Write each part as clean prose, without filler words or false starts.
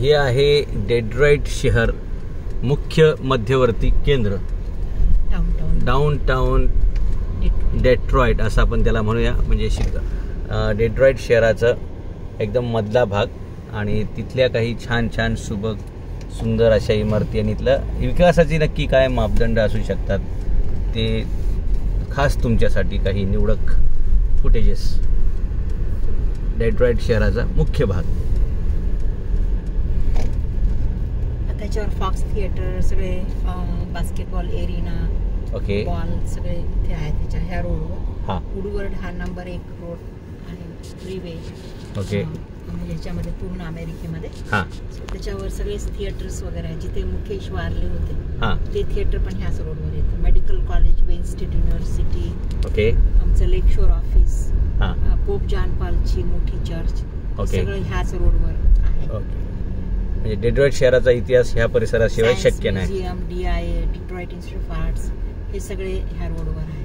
हे आहे डेट्रॉईट शहर, मुख्य मध्यवर्ती केंद्र, डाऊनटाऊन डेट्रॉईट असं आपण त्याला म्हणूया. म्हणजे डेट्रॉईट शहराचं एकदम मधला भाग आणि तिथल्या काही छान छान सुंदर अशा इमारती आणि इथलं विकासाची नक्की काय मापदंड असू शकतात ते खास तुमच्यासाठी काही निवडक फुटेजेस. डेट्रॉईट शहराचा मुख्य भाग. त्याच्यावर फॉक्स थिएटर, सगळे बास्केटबॉल एरिना, ओके, बॉल सगळे इथे आहे त्याच्या ह्या रोडवर. हां, वुडवर्ड हा नंबर 1 रोड आहे, फ्रीवे. ओके, म्हणजे ह्याच्यामध्ये पूर्ण अमेरिकेमध्ये. हां, त्याच्यावर सगळे थिएटर्स वगैरे आहे. जिथे मुकेश वारले होते हां, ते थिएटर पण ह्याच रोडवर येतं. Medical college, Wien state university, okay, आमचं लेक शोर ऑफिस, हां, पोप जॉन पॉलची मोठी चर्च, ओके, सगळं ह्याच रोडवर आहे. ओके. म्हणजे डेट्रॉईट शहराचा इतिहास ह्या परिसराशिवाय शक्य नाही. Museum, DIA, Detroit institute of arts, हे सगळे ह्या रोडवर आहे.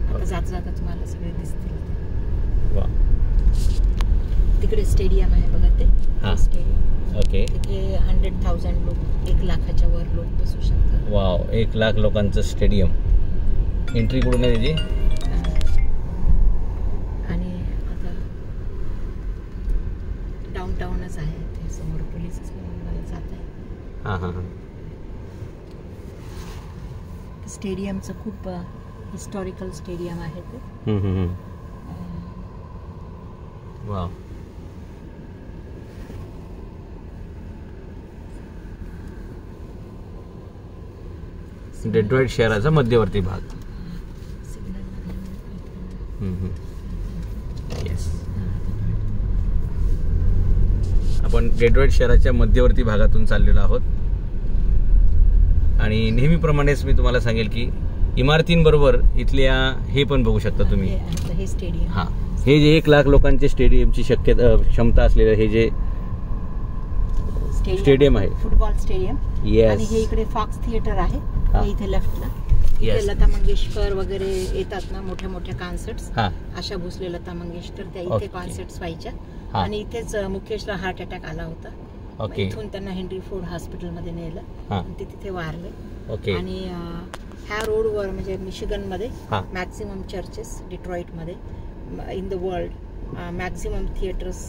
आता जाता तुम्हाला सगळे दिसतील. वा, तिकडे स्टेडियम आहे बघा ते. हां, स्टेडियम. ओके. तिथे 100,000 लोक, 1 लाखाच्या वर लोक बसू शकतात. वाव, 1 लाख लोकांचं स्टेडियम. एंट्री कुठून आहे त्याची? आणि आता डाऊनटाऊनच आहे ते. समोर पोलीस जात आहे. हां हां हां. स्टेडियमचं खूप हिस्टॉरिकल स्टेडियम आहे ते. वाव. डेट्रॉईट शहराचा मध्यवर्ती भाग. येस, आपण डेट्रॉईट शहराच्या मध्यवर्ती भागातून चाललेलो आहोत आणि नेहमीप्रमाणेच मी तुम्हाला सांगेल की इमारतींबरोबर इथल्या हे पण बघू शकता तुम्ही. हे स्टेडियम, हां, हे जे 1 लाख लोकांचे स्टेडियमची क्षमता असलेलं हे जे स्टेडियम आहे, फुटबॉल स्टेडियम. येस. आणि हे इकडे फॉक्स थिएटर आहे इथे लेफ्टला. येस. लता मंगेशकर वगैरे येतात ना, मोठ्या मोठ्या कॉन्सर्ट्स. हां, आशा भोसले, लता मंगेशकर, त्या ओके. इथे कॉन्सर्ट्स व्हायच्या. हां, आणि इथेच मुकेशला हार्ट अटॅक आला होता. ओके, इथून त्यांना हेनरी फोर्ड हॉस्पिटलमध्ये नेलं हां, आणि ते तिथे वारले. ओके. आणि ह्या रोडवर म्हणजे मिशिगनमध्ये हां, मॅक्झिमम चर्चेस, डिट्रॉईटमध्ये in the world, maximum theatres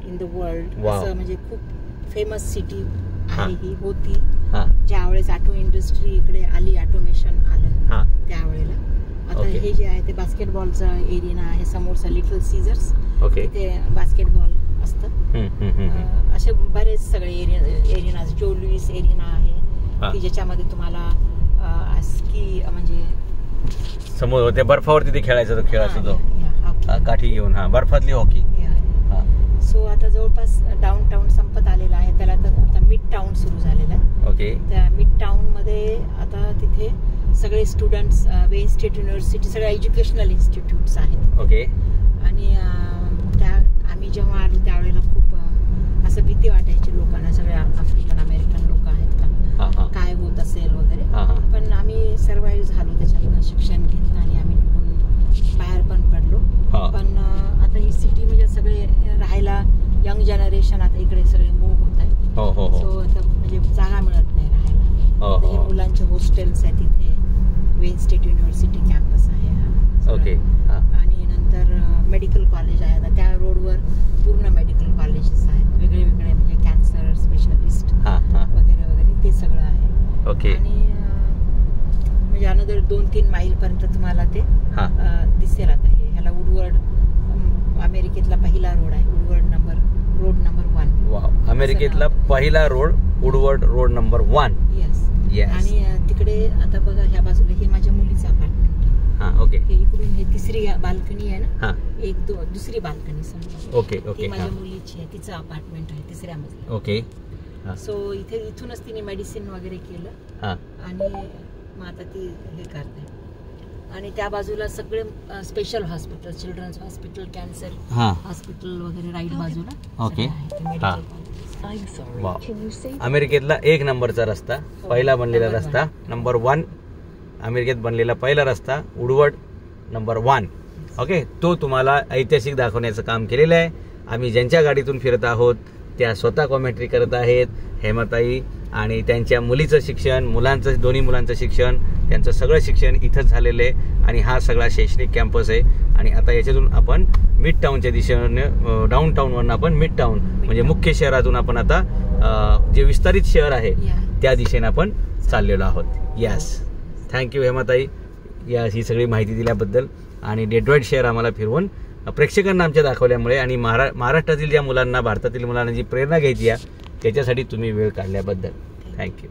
in the world, wow. असं म्हणजे खूप फेमस सिटी हां, आहे ही होती. हां, ज्यावेळेस ऑटो इंडस्ट्री इकडे आली, ऑटोमेशन आलं हां, त्यावेळेला. आता ओके. हे जे आहे ते बास्केटबॉलचा एरिना आहे समोरचा, लिटल सीझर्स. ओके. तिथे बास्केटबॉल असतं. असे बरेच सगळे एरिनाज. जो लुईस एरिना आहे की ज्याच्यामध्ये तुम्हाला स्की म्हणजे समोर ते बर्फावरती ते खेळायचा तो खेळ असतो, काठी घेऊन. हां, बर्फातली हॉकी. सो आता जवळपास डाऊनटाऊन संपत आलेला आहे. त्याला आता मिड टाऊन सुरू झालेला आहे. ओके. त्या मिड टाऊन मध्ये आता तिथे सगळे स्टुडंट्स, वेन स्टेट युनिव्हर्सिटी, सगळे एज्युकेशनल इन्स्टिट्यूट्स आहेत. ओके. आणि त्या आम्ही जेव्हा आलो त्यावेळेला खूप असं भीती वाटायची लोकांना. सगळे आफ्रिकन अमेरिकन लोक आहेत का, काय होत असेल वगैरे. पण आम्ही सर्वाइव्ह झालो, त्याच्यातनं शिक्षण घेतलं आणि आम्ही निघून बाहेर पण पडलो. पण आता ही सिटी म्हणजे सगळे राहायला यंग जनरेशन आता इकडे सगळे मूव्ह होत आहे. सो आता म्हणजे जागा मिळत नाही राहायला. हे मुलांचे हॉस्टेल्स आहेत तिथे. वेन स्टेट युनिव्हर्सिटी कॅम्पस आहे हा. ओके. आणि नंतर मेडिकल कॉलेज आहे. आता त्या रोडवर पूर्ण मेडिकल कॉलेजेस आहेत वेगळे वेगळे, म्हणजे कॅन्सर स्पेशलिस्ट वगैरे वगैरे ते सगळं आहे. ओके. आणि म्हणजे अनदर 2-3 माईल पर्यंत तुम्हाला ते दिसेल. आता हे ह्याला वुडवर्ड, अमेरिकेतला पहिला रोड आहे. Woodward road number 1. वाव, अमेरिकेतला पहिला road Woodward road number 1. Yes. Yes. आणि तिकडे आता बघा ह्या बाजूला हे माझ्या मुलीचं अपार्टमेंट आहे. हां, ओके. हे इकडून हे तिसरी बाल्कनी आहे ना. हां, दुसरी बाल्कनी समजा. ओके. ओके. माझ्या मुलीची आहे, तिचं अपार्टमेंट आहे 3ऱ्या मजल्यावर. ओके. सो इथूनच तिने मेडिसिन वगैरे केलं. हां, आणि मग आता ती हे करते. आणि त्या बाजूला सगळे special hospital, children's hospital, cancer hospital वगैरे राईट बाजूला. ओके. वाव. अमेरिकेतला 1 नंबरचा रस्ता, पहिला बनलेला रस्ता, नंबर 1. अमेरिकेत बनलेला पहिला रस्ता वुडवर्ड नंबर 1. ओके. तो तुम्हाला ऐतिहासिक दाखवण्याचं काम केलेलं आहे. आम्ही ज्यांच्या गाडीतून फिरत आहोत त्या स्वतः कॉमेंट्री करत आहेत. हेमाताई आणि त्यांच्या मुलीचं शिक्षण, दोन्ही मुलांचं शिक्षण, त्यांचं सगळं शिक्षण इथंच झालेलं आहे. आणि हा सगळा शैक्षणिक कॅम्पस आहे. आणि आता याच्यातून आपण मिड टाऊनच्या दिशेने, डाऊन टाऊनवरून आपण मिड टाऊन म्हणजे मुख्य शहरातून आपण आता जे विस्तारित शहर आहे त्या दिशेने आपण चाललेलो आहोत. यस, थँक्यू हेमाताई ही सगळी माहिती दिल्याबद्दल आणि डेट्रॉईट शहर आम्हाला फिरवून प्रेक्षकांना आमच्या दाखवल्यामुळे आणि महाराष्ट्रातील ज्या मुलांना, भारतातील मुलांना जी प्रेरणा घ्यायची आहे त्याच्यासाठी तुम्ही वेळ काढल्याबद्दल थँक्यू.